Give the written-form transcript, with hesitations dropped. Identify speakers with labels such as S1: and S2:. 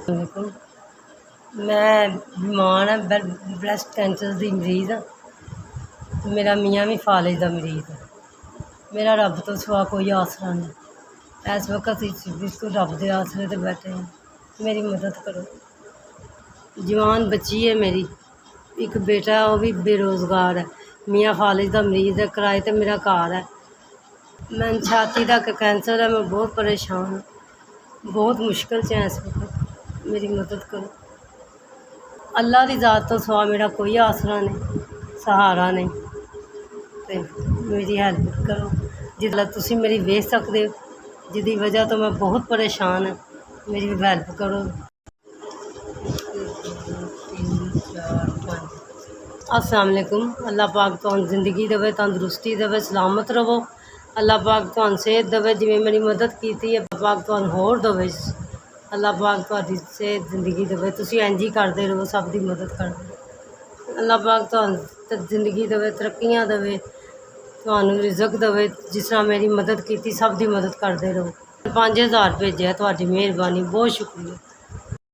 S1: वालेकुम। मैं बीमार हाँ, ब्रैसट कैंसर की मरीज़ हाँ। मेरा मियाँ भी फालिज का मरीज़ है। मेरा रब तो सिवा कोई आसरा नहीं। इस वक्त बिल्कुल रब के आसरे ते बैठे हैं। मेरी मदद करो। जवान बच्ची है मेरी, एक बेटा है, वह भी बेरोज़गार है। मियाँ फालिज का मरीज़ है, किराए ते मेरा घर है। मैं छाती का कैंसर है, मैं बहुत परेशान हूँ, बहुत मुश्किल से इस वक्त। मेरी मदद करो। अल्लाह की ज़ात तो सिवा मेरा कोई आसरा नहीं, सहारा नहीं। ते मेरी हेल्प करो, जिसलै तुसी मेरी वेख सकते हो, जिसकी वजह तो मैं बहुत परेशान हाँ। मेरी हेल्प करो। 3 4 5। अस्सलाम वालेकुम। अल्लाह पाक तुहानू ज़िंदगी देवे, तंदुरुस्ती देवे, सलामत रवो। अल्लाह पाक तुहानू सेहत देवे, जिवें मेरी मदद की है। अल्लाह पाक तुहानू होर देवे। अल्लाह पाक तुहाडी सेहत ज़िंदगी देवे। तुसी इंज ही करदे रहो, सब दी मदद करदे रहो। अल्लाह पाक तुहानू ज़िंदगी देवे, तरक्कियां देवे, तुहानू रिज़क देवे। जिस तरह मेरी मदद की, सब दी मदद करदे रहो। 5000 भेजे, तुहाडी मेहरबानी, बहुत शुक्रिया।